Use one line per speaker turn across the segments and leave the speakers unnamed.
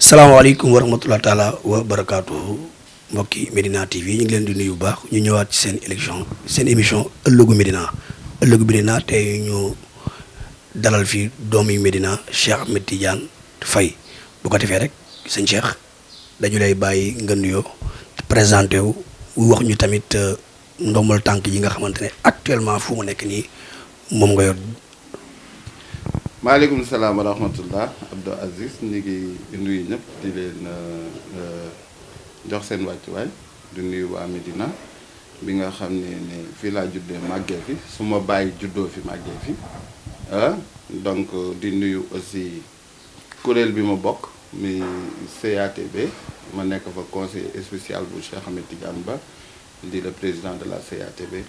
salaamaaleykum wa rahmatulah taala wa barakaatu mbokki Medina TV ñu ngi leen di nuyu bu baax ñu ñëwaat ci seen émission ëllëgu Medina tey ñu dalal fi doomi Medina Cheikh Ahmed Tidiane Faye bu ko defee rek sëñ Cheikh dañu lay bàyyi nga nuyoo présenté wu wax ñu tamit ndombal tànk yi nga xamante ne actuellement fu mu nekk nii moom nga yor.
maaleykum salaam wa rahmatullah Abdou Aziz ñu ngi nuyu ñëpp di leen jox seen wàccuwaay di nuyu waa Medina bi nga xam ne fii laa juddee màggee fi su ma bàyyi juddoo fi màggee fi donc di nuyu aussi kuréel bi ma bokk mi CATB ma nekk fa conseiller spécial bu Cheikh Ahmed Tidiane Ba di le président de la CATB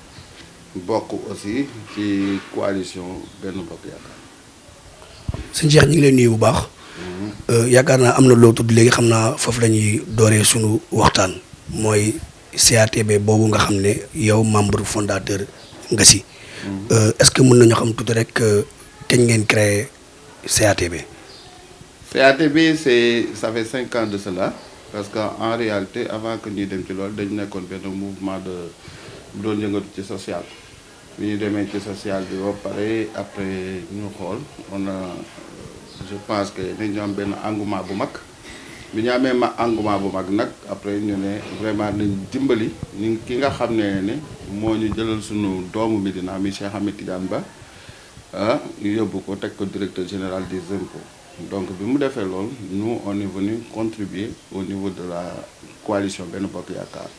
bokk aussi ci coalition Benno Bokk Yaakaar.
sëñ Cheikh ñu ngi leen nuyu bu baax. yaakaar naa am na loo tudd léegi xam naa foofu la ñuy dooree sunu waxtaan mooy CATB boobu nga xam ne yow membre fondateur nga si. est-ce que mën nañu xam tuuti rek kañ ngeen créé CATB.
CATB ça fait 5 ans de cela parce que en réalité avant que ñuy dem ci loolu dañu nekkoon benn mouvement de doon yëngatu ci social. bi ñu demee ci social bi ba pare après ñu xool on a je pense que dañu am benn engouement bu mag bi ñu amee engouement bu mag nag après ñu ne vraiment nañ dimbali ñu ki nga xam ne moo ñu jëlal suñu doomu Medina mi Cheikh Ahmed Tidiane Ba ñu yóbbu ko teg ko directeur général des impôts donc bi mu defee loolu nous on est venu contribuer au niveau de la coalition Benno Bokk Yaakaar.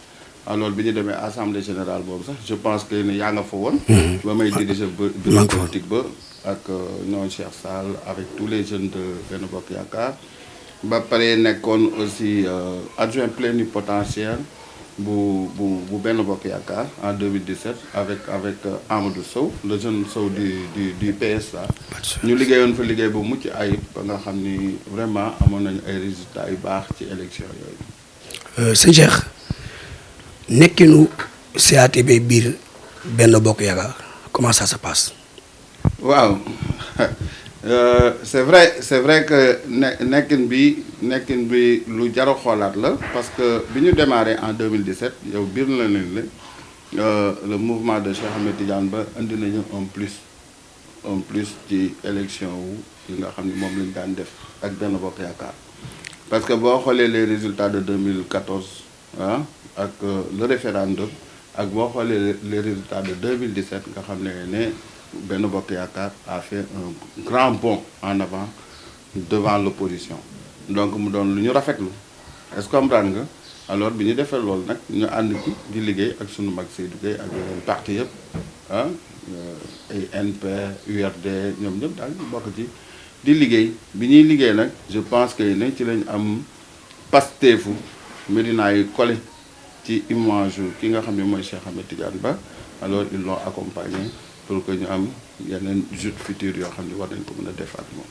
alors bi ñu demee assemblée générale boobu sax je pense que ne yaa nga fa woon. ba may diriger bureau politique ba ak ñoom Cheikh Sall avec tous les jeunes de Benno Bokk Yaakaar. ba pare nekkoon aussi adjoint plénipotentiaire bu Benno Bokk Yaakaar en 2017 avec Amadou Sow le jeune Sow du PSA. ñu liggéeyoon fa liggéey bu mucc ayib ba nga xam ni vraiment amoon nañu ay résultats yu baax ci élection yooyu.
sëñ Cheikh. nekkinu CATB biir Benno Bokk Yaakaar comment ça se passe.
waaw c'est vrai que nekkin bi lu jar a xoolaat la parce que bi ñu démarré en 2017 yow biir na leen le mouvement de Cheikh Ahmed Tidiane Ba indi nañu un plus ci élection wu yi nga xam ni moom lañu daan def ak Benno Bokk Yaakaar parce que boo xoolee les résultats de 2014 ak le référendum ak boo xoolee les résultats de 2017 nga xam ne Benno Bokk Yaakaar a fait un grand bond en avant devant l'opposition donc mu doon lu ñu rafetlu est-ce que comprendre nga alors bi ñu defee loolu nag ñu ànd ci di liggéey ak sunu mag Seydou Gueye ak yeneen parti yëpp ay NP URD ñoom ñëpp daal ñu bokk ci di liggéey bi ñuy liggéey nag je pense que ne ci lañ am pasteefu Medina yi collé ci image ki nga xam ne mooy Cheikh Ahmed Tidiane Ba alors ils l'ont accompagné pour que ñu am yeneen joutes futures yoo xam ne war nañ ko mën a def ak moom.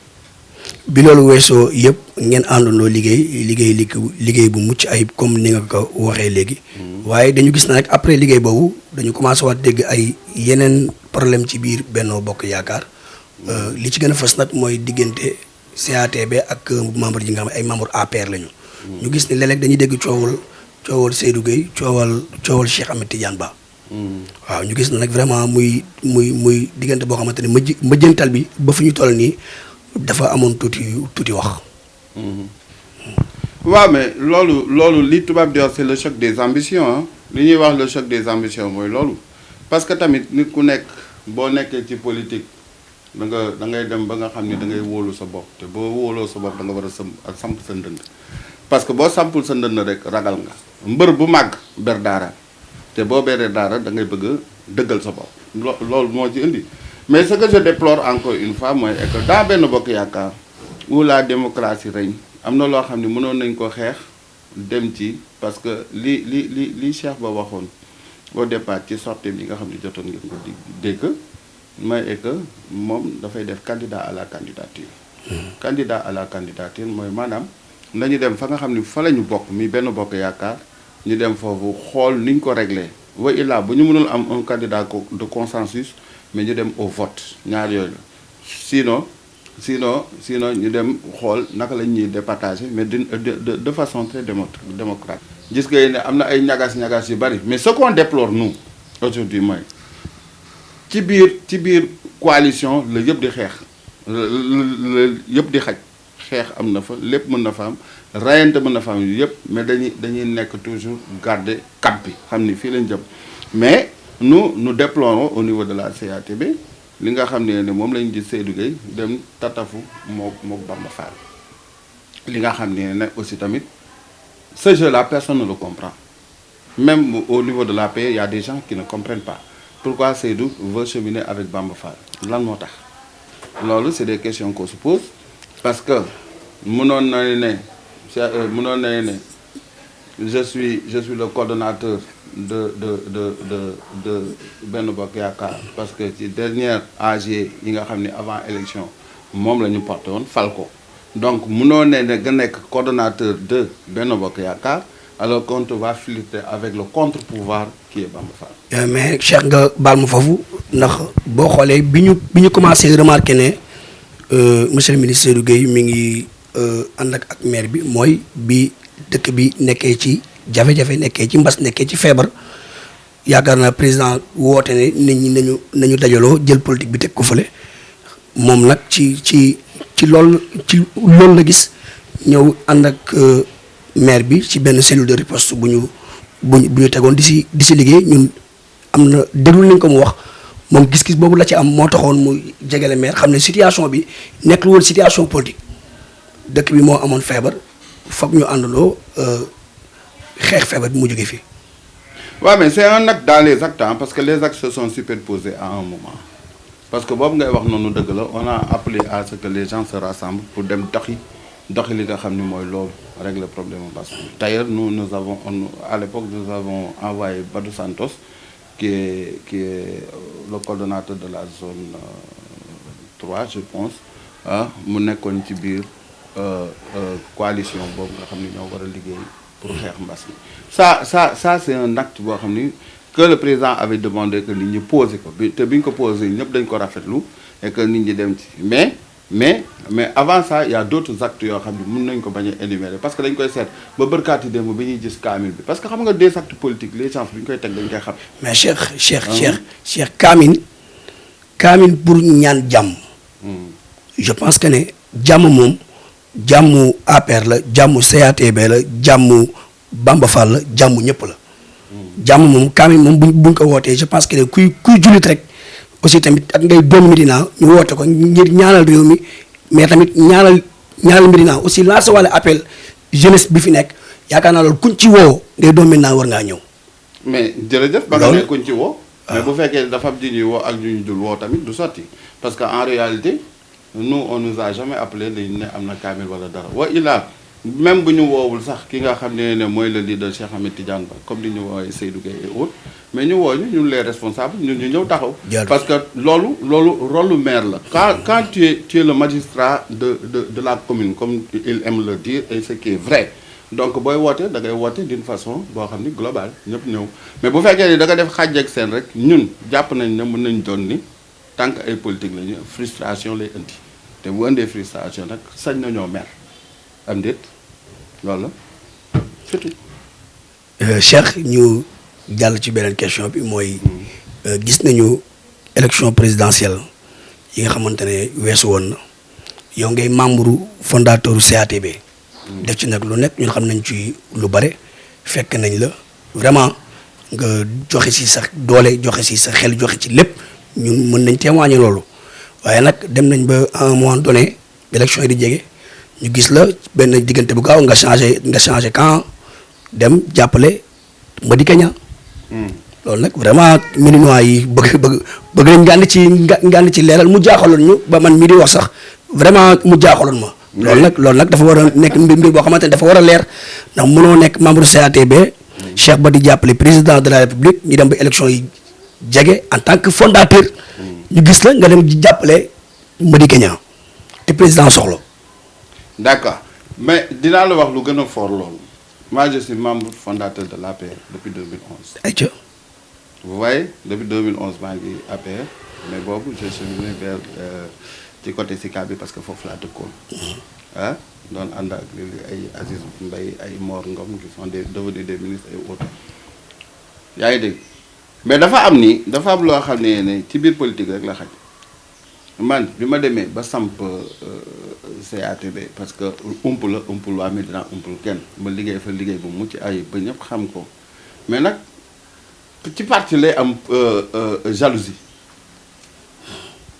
bi loolu weesoo yëpp ngeen àndandoo liggéey bu mucc ayib comme ni nga ko waxee léegi. waaye dañu gis na rek après liggéey boobu dañu commencé waat dégg ay yeneen problème ci biir Benno Bokk Yaakaar. li ci gën a fës nag mooy diggante CATB ak membre yi nga xam ne ay membre APR lañu. ñu gis ne léeg-léeg dañuy dégg coowal Seydou Gueye coowal Cheikh Ahmed Tidiane Ba. waaw ñu gis na nag vraiment muy diggante boo xamante ne mëjjantal bi ba fu ñu toll nii dafa amoon tuuti wax.
waaw mais loolu li tubaab di wax c'est le choc des ambitions li ñuy wax le choc des ambitions mooy loolu parce que tamit nit ku nekk boo nekkee ci politique da ngay dem ba nga xam ni da ngay wóolu sa bopp te boo wóoloo sa bopp da nga war a samp sa ndënd parce que boo sampul sa ndënd rek ragal nga mbër bu màgg ber daara te boo beree daara da ngay bëgg dëggal sa bopp loolu moo ci indi mais ce que je déplore encore une fois mooy que dans Benno Bokk Yaakaar où la démocratie règne am na loo xam ne mënoon nañ ko xeex dem ci parce que li Cheikh Ba waxoon au départ ci sortie bi nga xam ne jotoon ngeen ko dégg mooy que moom dafay def candidat à la candidature. candidat à la candidature mooy maanaam nañu dem fa nga xam ne fa la ñu bokk mi Benno Bokk Yaakaar ñu dem foofu xool niñ ko réglé wa illaa bu ñu mënul am un candidat de consensus mais ñu dem au vote ñaar yooyu la sinon sinon ñu dem xool naka la ñuy départager mais de façon très démocratique. gis nga ne am na ay ñagas-ñagas yu bari mais ce qu'on déplore nous aujourd'hui mooy ci biir coalition la yëpp di xeex la yëpp di xaj xeex am na fa lépp mën na fa am rayante mën na fa am yëpp mais dañuy nekk toujours garder cap bi xam ni fii lañ jëm mais nous déplorons au niveau de la CATB li nga xam ne moom lañ gis Seydou Gueye dem tatafu mook Bamba Fall li nga xam ne aussi tamit ce jeu-là personne ne le comprend même au niveau de l'APR il y a des gens qui ne comprennent pas pourquoi Seydou veut cheminer avec Bamba Fall lan moo tax loolu c'est des questions qu'on se pose parce que mënoon na ne je suis le coordonnateur de Benno Bokk Yaakaar parce que ci dernière AG yi nga xam ne avant élection moom la ñu porté woon fal ko donc mënoo ne nga nekk coordonnateur de Benno Bokk Yaakaar alors qu'on te va flirter avec le contre-pouvoir qui est Bamba Fall.
mais Cheikh nga baal ma foofu ndax boo xoolee bi ñu commencé remarqué ne monsieur le ministre Seydou Gueye mi ngi ànd ak maire bi mooy bi dëkk bi nekkee ci jafe-jafe nekkee ci mbas nekkee ci feebar yaakaar naa président woote ne nit ñi nañu dajaloo jël politique bi teg ko fële moom nag ci loolu la gis ñëw ànd ak maire bi ci benn cellule de riposte bu ñu tegoon di si liggéey ñun am na déglu nañ ko mu wax moom gis-gis boobu la ci am moo taxoon mu jegele maire xam ne situation bi nekkul woon situation politique dëkk bi moo amoon feebar foog ñu àndandoo xeex feebar bi mu jóge fii.
waaw mais c'est un acte dans les actes parce que les actes se sont superposés à un moment parce que boobu ngay wax noonu dëgg la on a appelé à ce que les gens se rassemblent pour dem doxi li nga xam ni mooy loolu régler le problème au Basse. D'ailleurs nous avons à l'époque nous avons envoyé Badou Santos qui est le coordonnateur de la zone 3 je pense mu nekkoon ci biir coalition boobu nga xam ni ñoo war a liggéey pour xeex mbas mi ça c'est un acte boo xam ni que le président avait demandé que nit ñi posé ko te bi ñu ko posé ñëpp dañ ko rafetlu et que nit ñi dem ci mais avant ça il y a d'autres actes yoo xam ni mën nañ ko bañ a énumérer parce que dañ koy seet ba bërkaati démb bi ñuy gis kaamil bi parce que xam nga des actes politiques les gens bi ñu koy teg dañ koy xam.
mais Cheikh kaamil pour ñaan jàmm. je pense que ne jàmm moom jàmmu APR la jàmmu CATB la jàmmu Bamba Fall la jàmmu ñëpp la. jàmm moom kaamil moom buñ ko wootee je pense que ne kuy jullit rek aussi tamit ak ngay doom Médina ñu woote ko ngir ñaanal réew mi mais tamit ñaanal Médina aussi lancer wala appel jeunesse bi fi nekk yaakaar naa loolu kuñ ci woo ngay doom Médina war ngaa ñëw.
mais jërëjëf. ba nga ne kuñ ci woo. mais bu fekkee dafa am ji ñuy woo ak ñu dul woo tamit du sotti parce que en réalité nous on nous a jamais appelé dañu ne am na kaamil wala dara wa illa même bu ñu woowul sax ki nga xam ne mooy le leader Cheikh Ahmed Tidiane Ba comme ni ñu woowee Seydou Gueye et autres mais ñu woo ñun les responsables ñun ñu ñëw taxaw. parce que loolu rôle lu maire la. quand tu es le magistrat de la commune comme il aime le dire et ce qui est vrai donc booy woote da ngay woote d'une façon boo xam ni globale ñëpp ñëw mais bu fekkee ni da nga def xàjj ak seen rek ñun jàpp nañ ne mën nañ doon ni tant que ay politique la ñu frustration lay indi te bu indee frustration nag sañ nañoo mer am déet. loolu la surtout.
Cheikh ñu jàll ci beneen question bi mooy gis nañu élection présidentielle yi nga xamante ne weesu woon na yow ngay membre fondateur CATB. def ci nag lu nekk ñun xam nañ ci lu bare fekk nañ la vraiment nga joxe ci sa doole joxe ci sa xel joxe ci lépp ñun mën nañ témoigner loolu waaye nag dem nañ ba à un moment donné élection yi di jege. ñu gis la benn diggante bu gaaw nga changé camp dem jàppale Madické Niang. loolu nag vraiment Médinois yi bëgg nañ nga ànd ci leeral mu jaaxaloon ñu ba man mii di wax sax vraiment mu jaaxaloon ma. loolu nag dafa war a nekk mbir boo xamante ne dafa war a leer ndax mënoo nekk membre CATB. Cheikh Ba di jàppale président de la République ñu dem ba élection yi jege en tant que fondateur. ñu gis la nga dem di jàppale Madické Niang te président soxla.
D'accord mais dinaa la wax lu gën a fort loolu moi je suis membre fondateur de l'APR depuis 2011.
ayca.
vous voyez depuis 2011 maa ngi APR mais boobu je suis venu vers ci côté Sicap bi parce que foofu laa dëkkoon ah doon ànd ak ay Aziz Mbaye ay Mor Ngom qui sont devenus des ministres et autres yaa ngi dégg mais dafa am loo xam ne ci biir politique rek la xaj man bi ma demee ba samp CATB parce que umpul waa Médina umpul kenn ma liggéey fa liggéey bu mucc ayib ba ñëpp xam ko mais nag ci parti lay am jalousie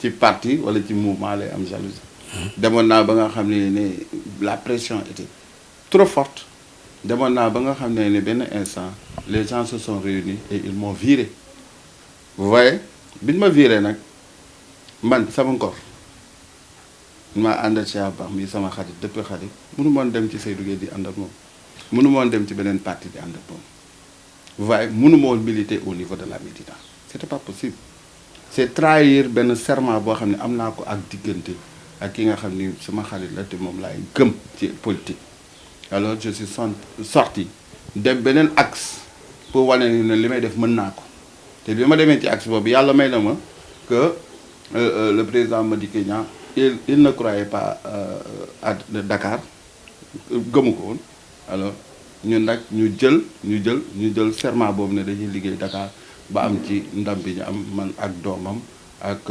ci parti wala ci mouvement lay am jalousie demoon naa ba nga xam ne la pression était trop forte demoon naa ba nga xam ne benn instant les gens se sont réunis et ils m'ont viré vous voyez bi ñu ma viré nag man sama ngor maa ànd ak Cheikh Ba mi sama xarit depuis xarit mënu moon dem ci Seydou Gueye di ànd ak moom mënu moon dem ci beneen parti di ànd ak moom vous voyez mënu moon militer au niveau de la Médina c'était pas possible c'est trahir benn serment boo xam ne am naa ko ak diggante ak ki nga xam ni sama xarit la te moom laay gëm ci politique alors je suis sorti dem beneen axe pour wane ni ne li may def mën naa ko te bi ma demee ci axe boobu yàlla may na ma que le président Madické Niang il ne croyait pas à Dakar gëmu ko woon alors ñun nag ñu jël serment boobu ne dañuy liggéey Dakar ba am ci ndam bi ñu am man ak doomam ak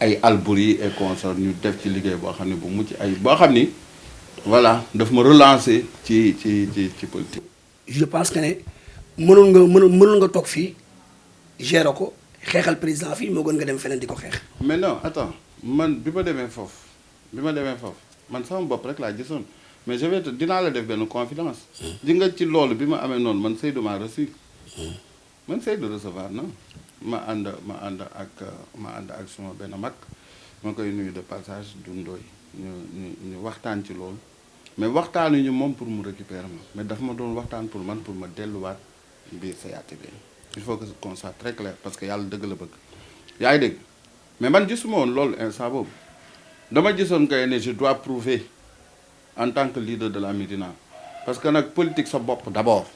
ay Albouri et consort ñu def ci liggéey boo xam ne bu mucc ay boo xam ni voilà daf ma relancer ci politique.
je pense que ne mënoon nga toog fii gérer ko xeexal président fii moo gën nga dem feneen di ko xeex.
mais non attends man bi ma demee foofu man sama bopp rek laa gisoon mais je vais te dinaa la def benn confidence. di nga ci loolu bi ma amee noonu man Seydou maa reçu. man Seydou recevoir na ma ànd ak suma benn mag ma koy nuyu de passage du Ndoye ñu waxtaan ci loolu mais waxtaanuñu moom pour mu récupérer ma mais daf ma doon waxtaan pour ma delluwaat biir CATB il faut que qu'on soit très clair parce que yàlla dëgg la bëgg yaa ngi dégg mais man gisuma woon loolu instant boobu dama gisoon kay ne je dois prouver en tant que leader de la Médina parce que nag politique sa bopp d'abord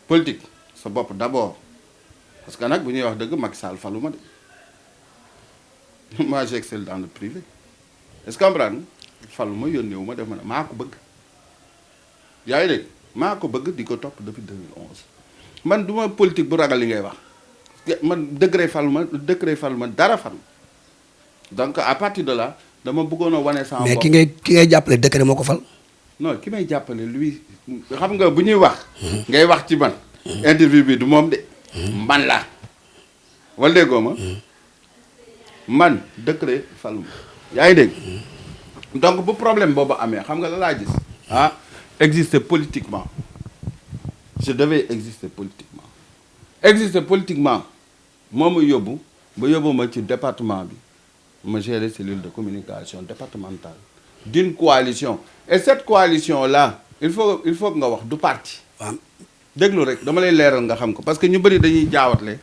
politique sa bopp d'abord parce que nag bu ñuy wax dëgg Macky Sall falu ma de moi j'excelle dans le privé est-ce que comprendre falu ma yónnee wu ma def ma ne maa ko bëgg yaa ngi dégg maa ko bëgg di ko topp depuis 2011 man du ma politique bu ragal li ngay wax man décret falu ma dara falu donc à partir de là dama bëggoon a wane sama bopp
mais ki ngay jàppale décret moo ko fal.
non ki may jàppale lui xam nga bu ñuy wax. ngay wax ci man. interview bi du moom de. man la wala déggoo ma man décret falu ma yaa ngi dégg donc bu problème boobu amee xam nga la laa gis exister politiquement je devais exister politiquement moo ma yóbbu ma ci département bi ma gérer cellule de communication départementale d'une coalition et cette coalition là il faut que nga wax du parti déglu rek dama lay leeral nga xam ko parce que ñu bëri dañuy jaawatle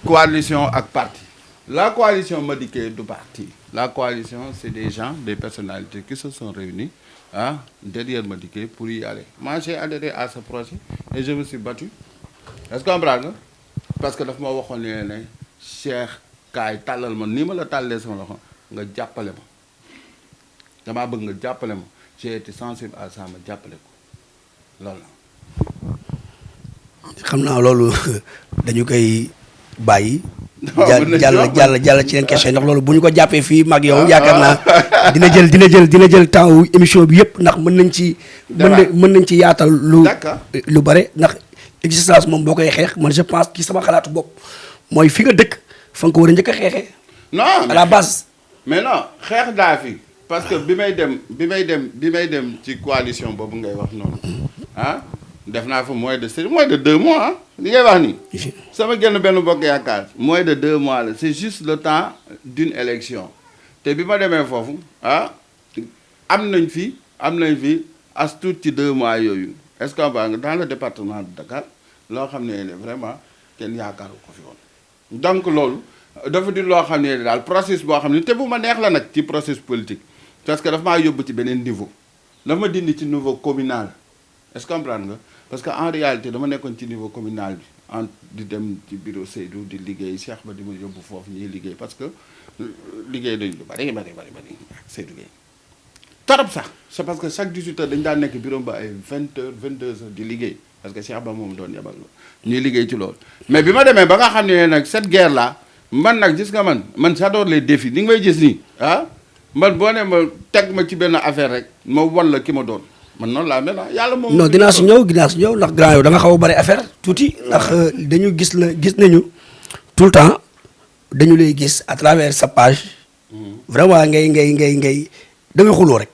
coalition ak parti la coalition Madické du parti la coalition c'est des gens des personnalités qui se sont réunis derrière Madické pour y aller moi j'ai adhéré à ce projet et je me suis battu est-ce que comprendre nga parce que daf ma waxoon ne Cheikh kaay tàllal ma nii ma la tàllee sama loxo nga jàppale ma damaa bëgg nga jàppale ma j'ai été sensible à ça ma jàppale ko loolu
xam naa loolu dañu koy bàyyi. jàll ci leen question ndax loolu bu ñu ko jàppee fii mag yow yaakaar naa dina jël temps wu émission bi yëpp ndax mën nañ ci yaatal lu bare ndax existence moom boo koy xeex man je pense ci sama xalaatu bopp mooy fi nga dëkk fa nga ko war a njëkk a xeexee.
non
à la base.
mais non xeex daa fi parce que bi may dem ci coalition boobu ngay wax noonu def naa fa moins de 2 mois li ngay wax ni sama génn benn bokk yaakaar moins de 2 mois la c'est juste le temps d'une élection te bi ma demee foofu am nañ fi as tuut ci 2 mois yooyu est-ce que dans le département de Dakar loo xam ne vraiment kenn yaakaaru ko fi woon donc loolu dafa di loo xam ne daal processus boo xam ne te bu ma neex la nag ci processus politique parce que dafa maa yóbbu ci beneen niveau dafa ma dindi ci niveau communal est-ce que comprendre nga parce que en réalité dama nekkoon ci niveau communal bi di dem ci bureau Seydou di liggéey Cheikh ba di ma yóbbu foofu ñuy liggéey parce que liggéey dañu lu bari ak Seydou Gueye torop sax c'est parce que chaque 18 heures dañu daan nekk bureau ba ay 20 heures 22 heures di liggéey parce que Cheikh ba moom doon yebal ñuy liggéey ci loolu mais bi ma demee ba nga xam ne nag cette guerre là man nag gis nga man j'adore les défis ni nga may gis nii man boo ne ma teg ma ci benn affaire rek ma wan la ki ma doon man noonu laa mel yàlla moom.
non dinaa si ñëw ndax grand yow da nga xaw a bari affaire tuuti ndax dañu gis nañu tout le temps dañu lay gis à travers sa page. vraiment ngay da ngay xuloo rek.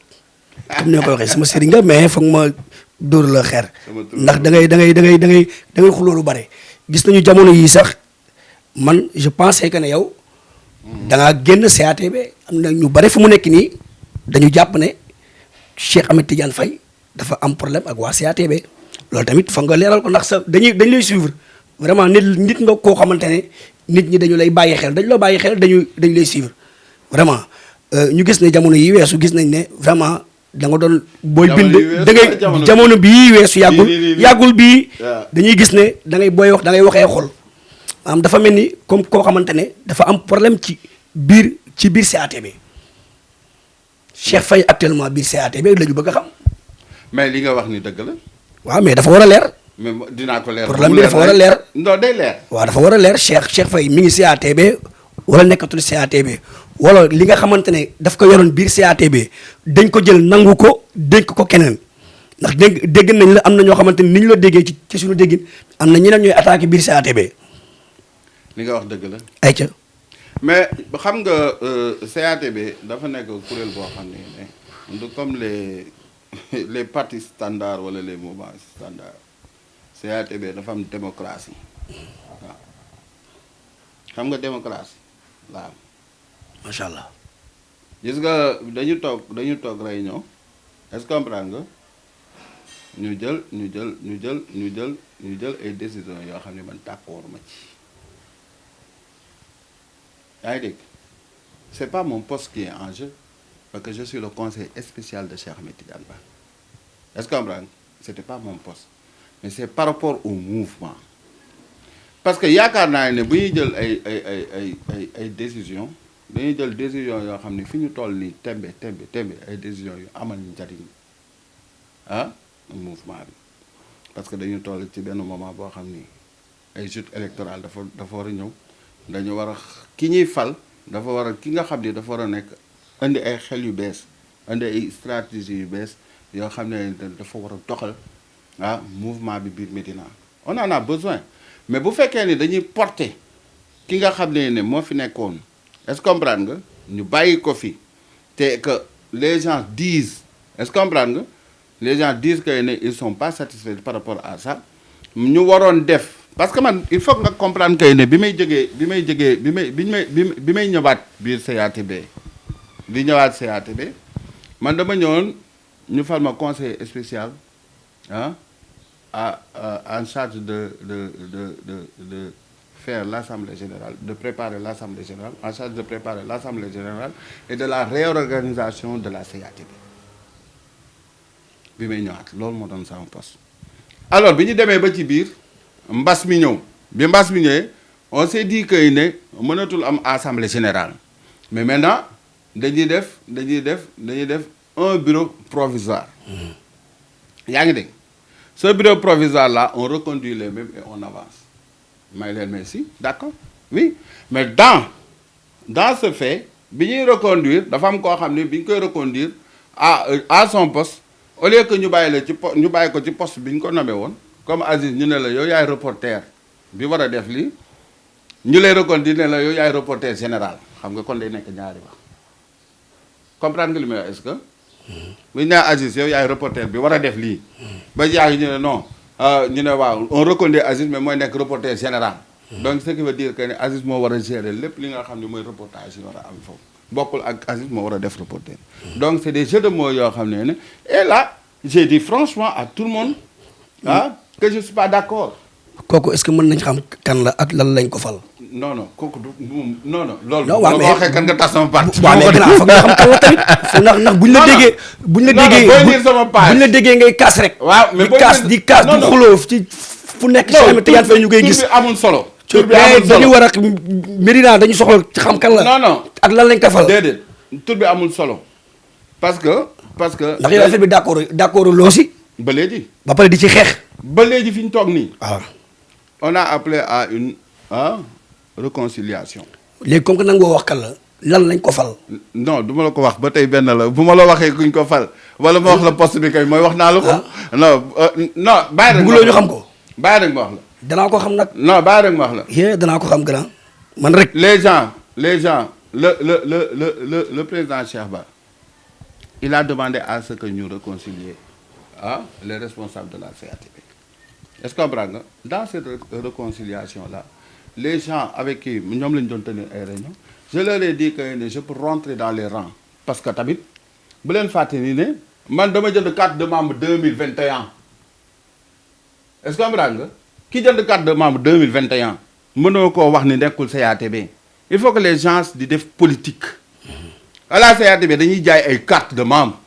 comme ni nga ko waxee sama sëriñ nga mais foog ma dóor la xeer. ndax da ngay xuloo lu bare. gis nañu jamono yii sax man je pensais que ne yow. da ngaa génn CATB am na ñu bare fu mu nekk nii dañu jàpp ne Cheikh Ahmed Tidiane Faye dafa am problème ak waa CATB loolu tamit foog nga leeral ko ndax dañ lay suivre vraiment nit nga koo xamante ne nit ñi dañu lay bàyyi xel dañ lay suivre vraiment ñu gis ne jamono yi weesu gis nañ ne vraiment da nga doon booy bind da ngay jamono bii weesu yàggul bii dañuy gis ne da ngay booy wax da ngay waxee xol maanaam dafa mel ni comme koo xamante ne dafa am problème ci biir CATB Cheikh Faye actuellement biir CATB la ñu bëgg a xam.
mais li nga wax ni dëgg la.
waaw mais dafa war a leer.
mais dinaa ko leer
problème bi dafa war a leer.
non day leer.
waaw dafa war a leer Cheikh Faye mi ngi CATB wala nekkatul CATB wala li nga xamante ne daf ko yoroon biir CATB dañ ko jël nangu ko dénk ko keneen ndax dégg nañ la am na ñoo xamante ne ni ñu la déggee ci suñu déggin am na ñeneen ñooy attaqué biir CATB.
li nga wax dëgg la.
ayca.
mais xam nga CATB dafa nekk kuréel boo xam ne du comme les partis standards wala les mouvements standards CATB dafa am démocratie waaw xam nga démocratie waaw.
macha allah.
gis nga dañu toog réunion est-ce que comprendre nga ñu jël ay décisions yoo xam ne man d'accord ma ci. yaa ngi dégg c'est pas mon poste qui est en jeu parce que je suis le conseiller spécial de Cheikh Ahmed Tidiane Ba est-ce que comprendre c'était pas mon poste mais c'est par rapport au mouvement parce que yaakaar naa ne bu ñuy jël ay décisions dañuy jël décision yoo xam ne fi ñu toll nii tembe ay décisions yu amal njariñ mouvement bi parce que dañu toll ci benn moment boo xam ni ay joutes électorales dafa war a ñëw dañu war a ki ñuy fal dafa war a ki nga xam ne dafa war a nekk indi ay xel yu bees indi ay stratégie yu bees yoo xam ne dafa war a doxal mouvement bi biir Médina on en a besoin mais bu fekkee ni dañuy porter ki nga xam ne moo fi nekkoon est-ce que comprendre nga ñu bàyyi ko fi te que les gens disent est-ce que comprendre nga les gens disent que ne ils sont pas satisfaits par rapport à ça ñu waroon def. parce que man il faut nga comprendre que ne bi may ñëwaat biir CATB di ñëwaat CATB man dama ñëwoon ñu fal ma conseiller spécial en charge de faire l'assemblée générale de préparer l'assemblée générale en charge de préparer l'assemblée générale et de la réorganisation de la CATB bi may ñëwaat loolu moo doon sama poste alors bi ñu demee ba ci biir. mbas mi ñëw bi mbas mi ñëwee on s'est dit que ne mënatul am assemblée générale mais maintenant dañuy def un bureau provisoire yaa ngi dégg ce bureau provisoire là on reconduit les mêmes et on avance may leen mais si d'accord oui mais dans ce fait bi ñuy reconduire dafa am koo xam ne bi ñu koy reconduire à son poste au lieu que ñu bàyyi ko ci poste bi ñu ko nommé woon comme Aziz ñu ne la yow yaay reporter bi war a def lii ñu lay reconduire ne la yow yaay reporter général xam nga kon day nekk ñaari wax comprendre nga li may wax est-ce que bu ñu nee Aziz yow yaay reporter bi war a def lii ba jaay ñu ne non ñu ne waaw on reconduit Aziz mais mooy nekk reporter général donc ce qui veut dire que ne Aziz moo war a gérer lépp li nga xam ne mooy reportage yi war a am foofu bokkul ak Aziz moo war a def reporter donc c'est des jeux de mots yoo xam ne et là j'ai dit franchement à tout le monde que je suis pas d'accord.
kooku est-ce que mën nañ xam kan la ak lan lañ ko fal.
non kooku du non. loolu
non waaw mais
waxee kan nga tas sama parti.
waaw mais gannaaw foog nga xam kan la tamit. ndax buñ la déggee. buñ la déggee
booy lire sama page
buñ la déggee ngay kaas rek.
waaw mais
di kaas di xuloo ci fu nekk Cheikh Ahmed Tidiane Faye ñu koy gis
tur bi amul solo.
tur bi amul solo dañu war a Médina dañu soxla xam kan la.
non
ak lan lañ ko fal.
déedéet tur bi amul solo parce que.
ndax yow affaire bi d'accord loo si.
ba léegi.
ba pare di ci xeex.
ba léegi fi ñu toog nii.
waaw.
on a appelé à une réconciliation.
léegi comme que nangoo wax kan la lan lañ ko fal.
non du ma la ko wax ba tey benn la bu ma la waxee kuñ ko fal wala ma wax la poste bi kay mooy wax naa la ko. non bàyyi rek.
bëgguloo ñu xam ko.
bàyyi rek ma wax la.
danaa ko xam nag.
non bàyyi rek ma wax la.
yéen danaa ko xam grand man rek.
les gens le président Cheikh Ba il a demandé à ce que ñu réconcilier les responsables de la CATB. Est-ce que comprends nga dans cette réconciliation là les gens avec qui ñoom lañ doon tenir ay réunion je leur ai dit que je peux rentrer dans les rangs parce que tamit bu leen fàtte ni ne man dama jënd carte de membre 2021 est-ce que comprends nga ki jënd carte de membre 2021 mënoo koo wax ni nekkul CATB. Il faut que les gens di def politique à la CATB dañuy jaay ay carte de membre.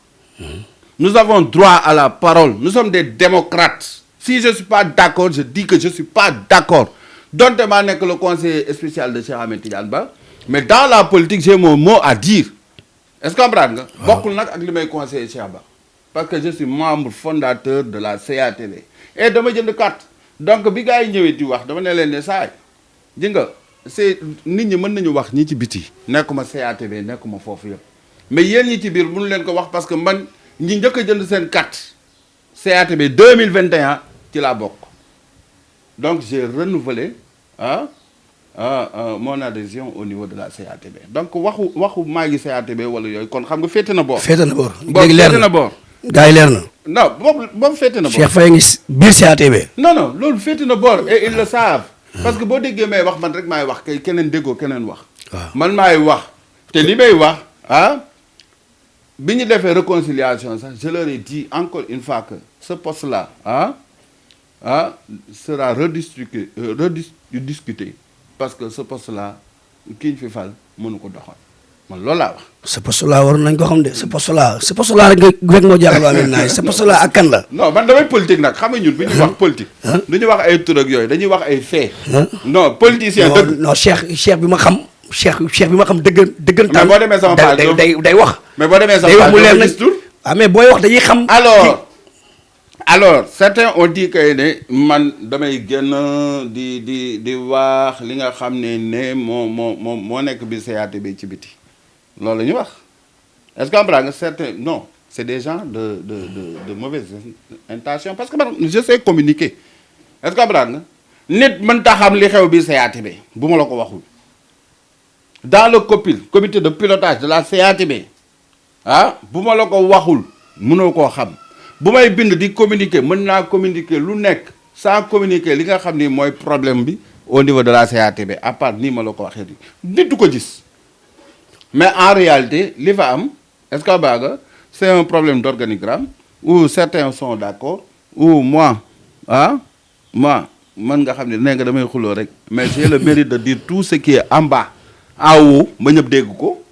Nous avons droit à la parole nous sommes des démocrates. Si je suis pas d'accord je dis que je suis pas d'accord donte maa nekk le conseiller spécial de Cheikh Ahmed Tidiane Ba mais dans la politique j'ai mon mot à dire est-ce que comprendre nga. bokkul nag ak li may conseiller Cheikh Ba parce que je suis membre fondateur de la CATB et dama jënd carte donc bi gars yi ñëwee di wax dama ne leen ne saay ji nga c'est nit ñi mën nañu wax ñi ci biti nekkuma CATB nekkuma foofu yëpp mais yéen ñi ci biir mënu leen ko wax parce que man ñi njëkk a jënd seen carte CATB 2021 ci laa bokk donc j'ai renouvelé mon adhésion au niveau de la CATB donc waxu maa ngi CATB wala yooyu kon xam nga féete na boor.
féete na boor
léegi leer na boor.
gars yi leer na.
non boobu féete na boor.
Cheikh Faye ngi biir CATB.
non loolu féete na boor et ils le savent. parce que boo déggee may wax man rek maay wax kay keneen déggoo keneen wax. man maay wax te li may wax bi ñu defee réconciliation sax je leur ai dit encore une fois que ce poste là sera rediscuté parce que ce poste là ki ñu fi fal mënu ko doxal man loolu laa wax.
ce poste là waroon nañ ko xam de ce poste là rek moo jaaxal waa Médina ce poste là ak kan la.
non man damay politique nag xam nga ñun bu ñuy wax politique. du ñu wax ay tur ak yooyu dañuy wax ay fait. non politicien dëgg. non
Cheikh bi ma xam. Cheikh bi ma xam dëggantaan.
mais boo demee sama page
day wax.
mais boo demee sama
day wax mu leer
page
nag mais booy wax dañuy xam.
alors certains ont dit que ne man damay génn di wax li nga xam ne moo nekk bi CATB ci biti loolu la ñuy wax est-ce que comprends nga certains non c'est des gens de mauvaise intention parce que man je sais communiquer est-ce que comprends nga nit mën ta xam li xew bi CATB bu ma la ko waxul dans le comité de pilotage de la CATB bu ma la ko waxul mënoo koo xam bu may bind di communiquer mën naa communiquer lu nekk sans communiquer li nga xam ni mooy problème bi au niveau de la CATB à part nii ma la ko waxee nit du ko gis mais en réalité li fa am est-ce que baaga c'est un problème d'organigramme où certains sont d'accord ou moi man nga xam ne nee nga damay xuloo rek mais j'ai le mérite de dire tout ce qui est en bas en haut ma ñëpp dégg ko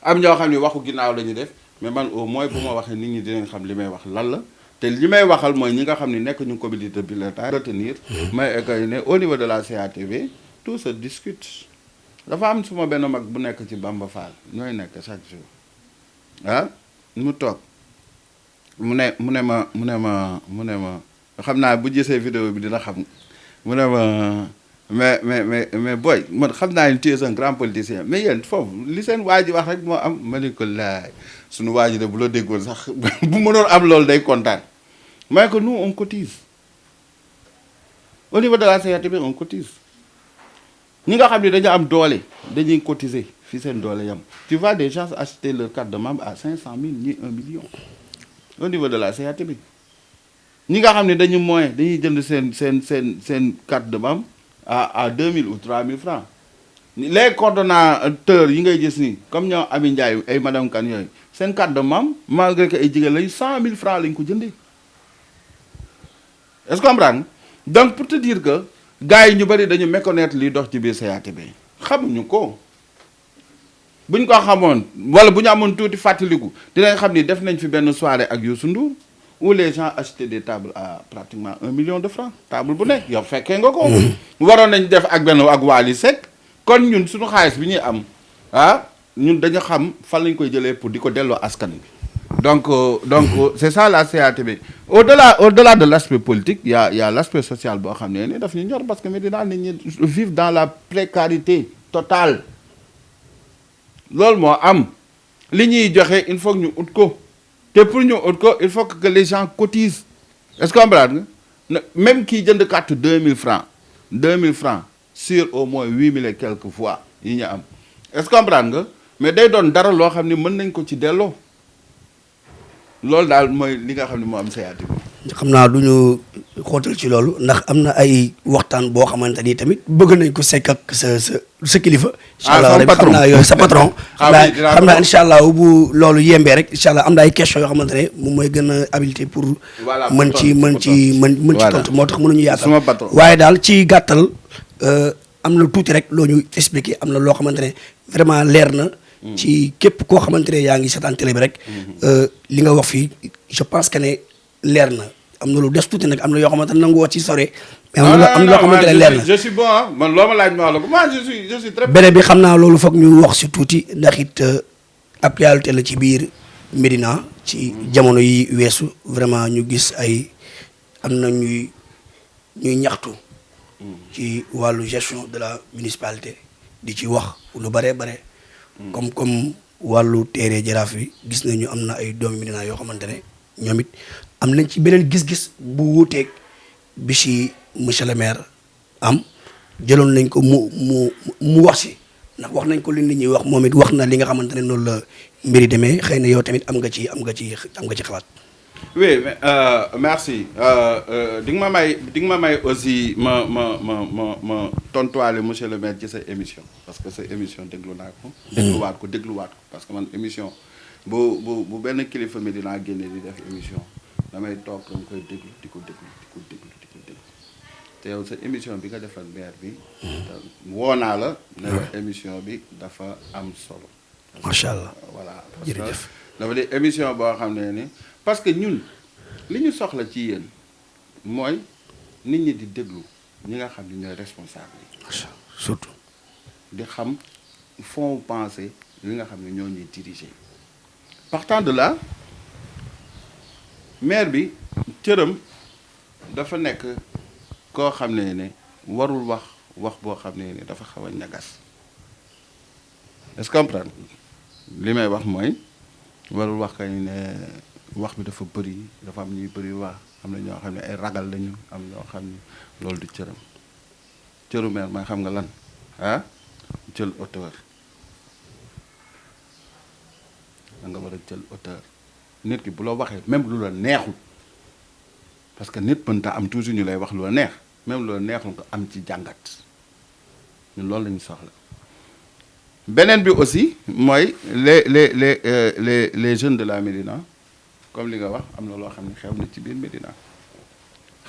am ñoo xam ne waxu ginnaaw la ñu def mais man au moins bu ma waxee nit ñi dinañ xam li may wax lan la te li may waxal mooy ñi nga xam ne nekk ñu comité de pilotage retenir may écoy ne au niveau de la CATB tout se discute dafa am suma benn mag bu nekk ci Bamba Fall ñooy nekk chaque jour mu toog mu ne ma xam naa bu gisee vidéo bi dina xam mu ne ma mais boy man xam naa ne tu es un grand politicien mais yéen foofu li seen waa ji wax rek moo am ma ne ko laay suñu waa ji de bu la déggoon sax bu mënoon am loolu day kontaan mais que nous on cotise au niveau de la CATB on cotise ñi nga xam ne dañu am doole dañuy cotiser fi seen doole yam tu vois des gens acheter leur carte de membre à 500 000 ni 1 million au niveau de la CATB ñi nga xam ne dañu moyen dañuy jënd seen carte de membre à 2000 ou 3000 francs les coordonnateurs yi ngay gis nii comme ñoo Ami Ndiaye ay madame Kane yooyu seen carte de membre malgré que ay jigéen lañu 100 000 francs lañ ko jëndee est-ce que comprendre donc pour te dire que gars yi ñu bari dañu méconnaître liy dox ci biir CATB xamuñu ko buñ ko xamoon wala bu ñu amoon tuuti fàttaliku dinañ xam ni def nañ fi benn soirée ak Youssou Ndour où les gens achetaient des tables à pratiquement 1 million de francs table bu nekk yow fekkee nga ko. waroon nañ def ak benn ak Wally Seck kon ñun suñu xaalis bi ñuy am ñun dañu xam fan lañ koy jëlee pour di ko delloo askan bi. Donc c'est ça la CATB. Au-delà de l'aspect politique, il y a l'aspect social boo xam ne daf ñu ñor parce que Médina nit ñi vivent dans la précarité totale. loolu moo am li ñuy joxe il faut que ñu ut ko te pour ñu ut ko il faut que les gens cotisent. Est-ce que comprendre nga même kii jënd carte 2000 francs sur au moins 8000 et quelques fois yi ñu am est-ce que comprendre nga mais day doon dara loo xam ne mën nañ ko ci delloo. loolu daal mooy li nga xam ne moo am CATB.
xam naa du ñu xóotal ci loolu ndax am na ay waxtaan boo xamante ni tamit bëgg nañ ko sekk ak sa kilifa. incha allah xam naa yooyu sa patron. xam naa incha allah bu loolu yembee rek incha allah am na ay questions yoo xamante ne moom mooy gën a habilité pour. mën ci tontu moo tax mënuñu yaatal. waaye daal ci gàttal am na tuuti rek loo ñu expliqué am na loo xamante ne vraiment leer na. ci képp koo xamante ne yaa ngi seetaan télé bi rek. li nga wax fii je pense que ne leer na am na lu des tuuti nag am na yoo xamante ne nangu woo ci sore. mais am na loo xamante ne leer na
je suis bon ah man loo ma laaj ma wax la ko moi je suis très.
beneen bi xam naa loolu foog ñu wax si tuuti ndax it actualité la ci biir Médina ci jamono yi weesu vraiment ñu gis ay am na ñuy ñaxtu. ci wàllu gestion de la municipalité di ci wax lu bare bare. comme wàllu teere jaraaf bi gis nañu am na ay doomi Médina yoo xamante ne ñoom it am nañ ci beneen gis-gis bu wuuteeg bi si monsieur le maire am jëloon nañ ko mu wax si ndax wax nañ ko li nit ñi wax moom it wax na li nga xamante ne noonu la mbiri demee xëy na yow tamit am nga ci xalaat.
oui mais merci di nga ma may aussi ma tontuwaale monsieur le maire ci sa émission parce que sa émission déglu naa ko. dégluwaat ko parce que man émission bu benn kilifa Médina génne di def émission damay toog dama koy déglu di ko déglu te yow sa émission bi nga defal maire bi. woo naa la. ne la émission bi dafa am solo.
macha allah
voilà
jërëjëf.
dafa di émission boo xam ne ni. parce que ñun li ñu soxla ci yéen mooy nit ñi di déglu ñi nga xam ne ñooy responsable yi.
surtout.
di xam fond pensée li nga xam ne ñoo ñuy diriger. partant de là maire bi cëram dafa nekk koo xam ne warul wax boo xam ne dafa xaw a ñagas est-ce que comprendre li may wax mooy warul wax kañ ne. wax bi dafa bëri dafa am ñuy bëri wax am na ñoo xam ne ay ragal lañu am ñoo xam ne loolu du cëru maire mooy xam nga lan jël hauteur da nga war a jël hauteur nit ki bu la waxee même lu la neexul parce que nit mënta am toujours ñu lay wax lu la neex même lu la neexul nga am ci jàngat ñun loolu la ñu soxla beneen bi aussi mooy les jeunes de la Médina comme li nga wax am na loo xam ne xew na ci biir Médina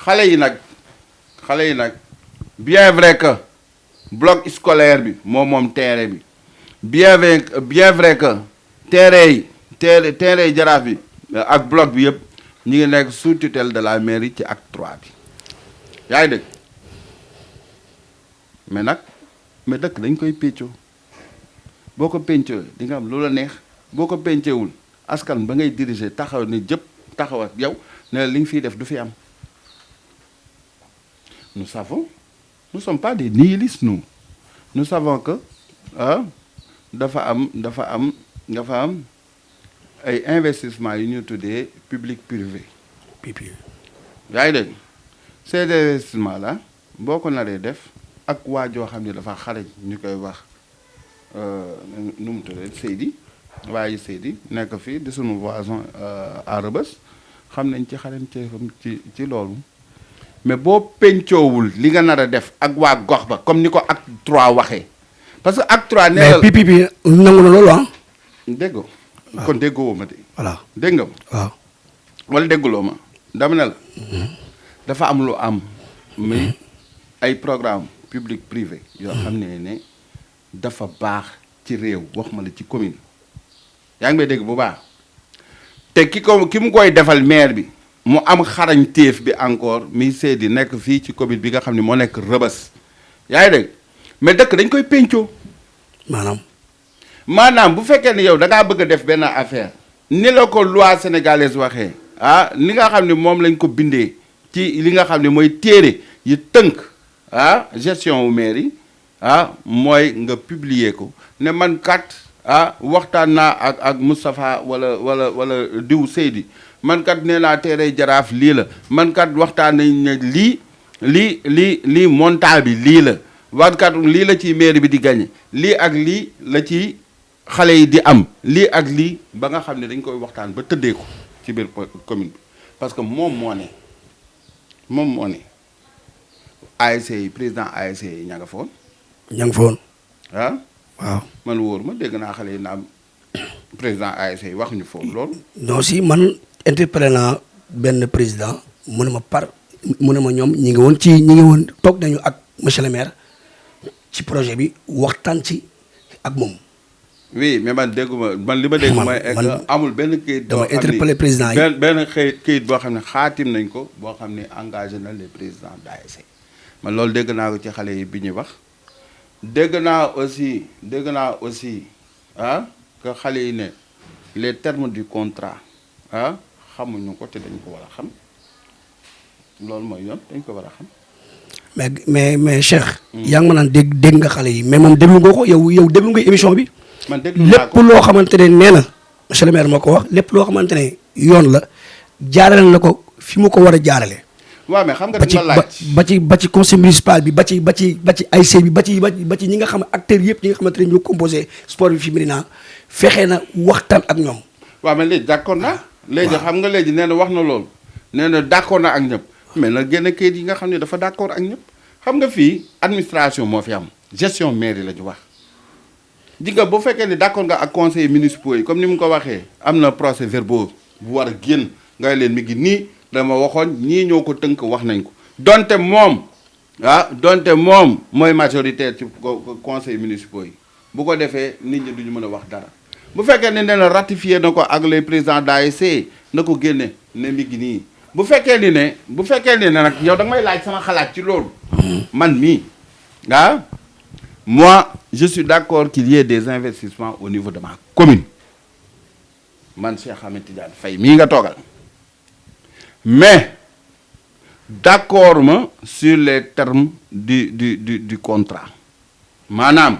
xale yi nag bien vrai que bloc scolaire bi moom terrain bi bien vrai que terrain jaraaf bi ak bloc bi yëpp ñu ngi nekk sous tutelle de la mairie ci acte 3 bi yaa ngi dégg mais dëkk dañ koy péccoo boo ko péncoo di nga am lu la neex boo ko péncewul askan ba ngay diriger taxaw ni jëpp taxaw ak yow ne li nga fiy def du fi am nous sommes pas des nihilistes nous savons que dafa am ay investissement yu ñu tuddee public privé yaa ngi dégg ces investissements là boo ko naree def ak waa joo xam ne dafa xarañ ñu koy wax nu mu tuddee Seydi nekk fii di sunu voisin à Rebeuss xam nañ ci xarañ ci loolu mais boo pencoowul li nga nar a def ak waa gox ba comme ni ko acte 3 waxee parce que acte 3 nee na
mais PPP nangu na loolu
déggoo kon déggoo ma de
voilà
dégg nga
waaw
wala dégguloo ma dama ne la dafa am lu am mais ay programme public privé yoo xam ne dafa baax ci réew wax ma la ci commune yaa ngi may dégg bu baax te ki mu koy defal maire bi mu am xarañ téef bi encore mi Seydi nekk fii ci commune bi nga xam ne moo nekk Rëbës yaa ngi dégg mais dëkk dañ koy pencoo maanaam bu fekkee ne yow da ngaa bëgg a def benn affaire ni la ko loi sénégalaise waxee li nga xam ne moom lañ ko bindee ci li nga xam ne mooy téere yi tënk gestion wu mairie mooy nga publier ko ne man kat waxtaan naa ak Moustapha wala diw Seydi man kat nee naa téere jaraaf lii la man kat waxtaan nañ ne lii montant bi lii la kat lii la ci mairie bi di gagné lii ak lii la ci xale yi di am lii ak lii ba nga xam ne dañ koy waxtaan ba tëddee ko ci biir commune bi parce que moom moo ne ASC yi président ASC yi ña nga foon
waaw
man wóor ma dégg naa xale yi naam président ASC yi wax ñu foofu loolu
non si man interpellé naa benn président mu ne ma ñoom ñi ngi woon toog nañu ak monsieur le maire ci projet bi waxtaan ci ak moom.
oui mais man dégguma man li ma dégg mooy amul benn këyit
dama interpellé président yi
benn këyit boo xam ne xaatim nañ ko boo xam ne engagé na les présidents d'ASC man loolu dégg naa ko ci xale yi bi ñuy wax dégg naa aussi que xale yi ne les termes du contrat xamuñu ko te dañ ko war a xam loolu mooy yoon dañ ko war a xam.
mais Cheikh. yaa ngi ma naan dégg nga xale yi mais moom déglu nga ko yow déglu nga émission bi.
man déglu naa ko
lépp loo xamante ne nee na monsieur le maire moo ko wax lépp loo xamante ne yoon la jaarale na ko fi mu ko war a jaarale.
waaw mais xam nga dañ ma laaj
ba ci conseil municipal bi ba ci ASC bi ba ci ñi nga xam acteurs yëpp ñi nga xamante ne ñoo composé sport bi fi Médina fexe na waxtaan ak ñoom.
waaw mais léegi d'accord na. léegi xam nga léegi nee na wax na loolu nee na d'accord na ak ñëpp. mais na génn kayit yi nga xam ne dafa d'accord ak ñëpp xam nga fii administration moo fi am gestion mairie la ñu wax di nga bu fekkee ni d'accord nga ak conseillers municipaux yi comme ni mu ko waxee am na procès verbaux bu war a génn ngay leen mi ngi nii dama waxoon ñii ñoo ko tënk wax nañ ko donte moom mooy majoritaire ci conseils municipaux yi bu ko defee nit ñi duñu mën a wax dara bu fekkee ne nee na ratifié na ko ak les présidents d'ASC na ko génne ne mi ngi nii bu fekkee ni ne nag yow da nga may laaj sama xalaat ci loolu man mii moi je suis d'accord qu'il y ait des investissements au niveau de ma commune man Cheikh Ahmed Tidiane Faye mii nga toogal mais d'accord ma sur les termes du contrat maanaam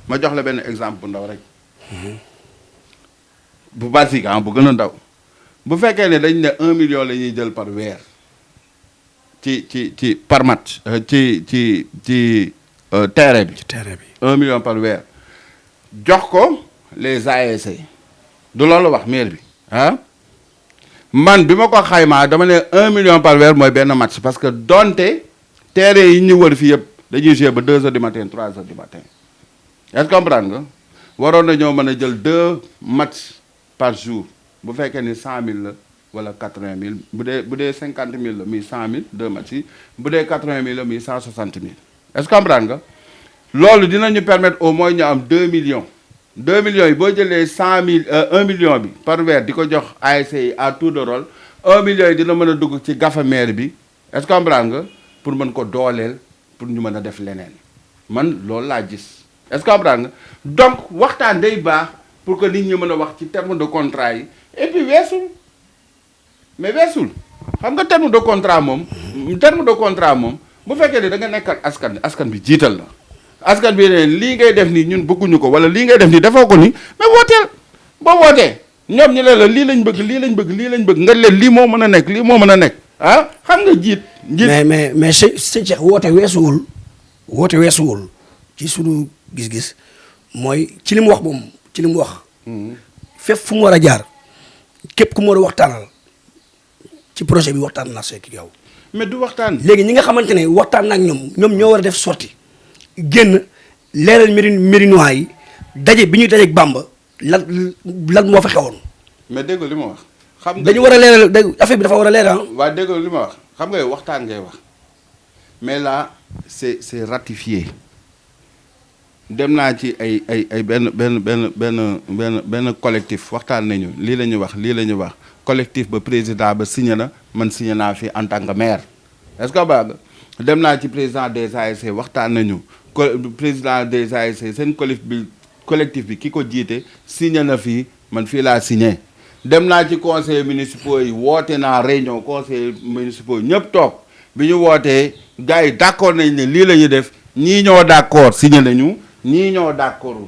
ma jox la benn exemple bu ndaw rek bu basique bu gën a ndaw bu fekkee ne dañ ne 1 million la ñuy jël par weer ci par match ci terrain bi 1 million par weer jox ko les ASC du loolu wax maire bi man bi ma ko xaymaa dama ne 1 million par weer mooy benn match parce que donte terrain yi ñu wër fii yëpp dañuy jouer ba 2 heures du matin 3 heures du matin est-ce que comprendre nga waroon nañoo mën a jël 2 matchs par jour bu fekkee ni 100 000 la wala 80 000 bu dee 50 000 la muy 100 000 2 matchs yi bu dee 80 000 la muy 160 000 est-ce que comprendre nga loolu dinañu permettre au moins ñu am 2 millions 2 millions yi boo jëlee 1 million bi par weer di ko jox ASC yi à tour de rôle 1 million yi dina mën a dugg ci gafa maire bi est-ce que comprendre nga pour mën ko dooleel pour ñu mën a def leneen man loolu laa gis est-ce que comprendre nga donc waxtaan day baax pour que nit ñi mën a wax ci terme de contrat yi et puis weesul xam nga terme de contrat moom bu fekkee ne da nga nekkal askan bi jiital la askan bi ne lii ngay def nii ñun bëgguñu ko wala lii ngay def nii defoo ko nii mais wooteel boo wootee ñoom ñu ne la lii lañ bëgg nga leen lii moo mën a nekk xam nga jiit
mais sëñ Cheikh woote weesuwul ci sunu gis-gis mooy ci li mu wax fépp fu mu war a jaar képp ku mu war a waxtaanal ci projet bi waxtaan naa seeg yow.
mais du waxtaan.
léegi ñi nga xamante ne waxtaan na ak ñoom ñoo war a def sortie génn leeral Médinois yi daje bi ñuy dajeeg Bamba lan moo fa xewoon.
mais dégg li ma wax. xam nga
dañu war a leeral affaire bi dafa war a leeral.
waaw dégg li ma wax xam nga waxtaan ngay wax mais là c'est ratifié dem naa ci ay benn collectif waxtaan nañu lii la ñu wax collectif ba président ba signé na man signé naa fi en tant que maire est-ce que ba dem naa ci président des ASC waxtaan nañu président des ASC seen collectif bi ki ko jiite signé na fii man fii laa signé dem naa ci conseil municipaux yi woote naa réunion conseil municipaux ñëpp toog bi ñu wootee gars yi d'accord nañ ne lii la ñuy def ñii ñoo d'accord signé nañu ñii ñoo d'accord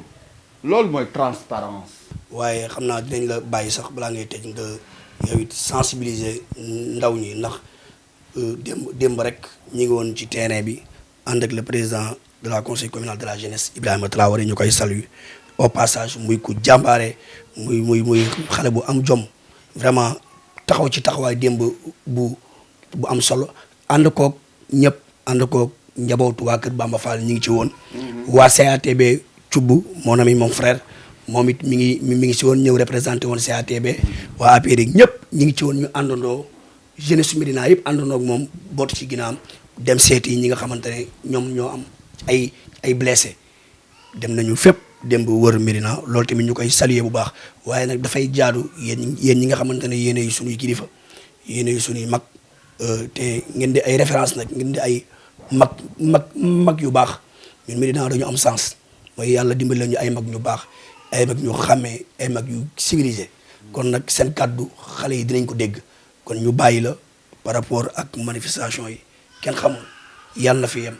loolu mooy transparence
waaye xam naa dinañ la bàyyi sax balaa ngay tëj nga yow it sensibiliser ndaw ñi ndax démb rek ñi ngi woon ci terrain bi ànd ak le président de la conseil communal de la jeunesse Ibrahima Traoré ñu koy saluer au passage muy ku jàmbaare muy xale bu am jom vraiment taxaw ci taxawaay démb bu am solo ànd koog ñëpp ànd koog njabootu waa Kër Bamba Fall ñi ngi ci woon. waa CATB Thioub mon ami mon frère moom it mi ngi ci woon ñëw représenté woon CATB. waa APR ñëpp ñi ngi ci woon ñu àndandoo jeunesse Médina yëpp àndandoo ak moom bootu ci ginnaam dem seeti ñi nga xamante ne ñoom ñoo am ay blessé dem nañu fépp dem ba wër Médina loolu tamit ñu koy saluer bu baax waaye nag dafay jaadu yéen ñi nga xamante ne yéenay suñuy kilifa yéenay suñuy mag te ngeen di ay référence nag ngeen di ay mag yu baax ñun Médina dañu am sens mooy yàlla dimbali lañu ay mag ñu baax ay mag ñu xàmmee ay mag yu civilisé kon nag seen kàddu xale yi dinañ ko dégg kon ñu bàyyi la par rapport ak manifestation yi kenn xamul yàlla na fi yem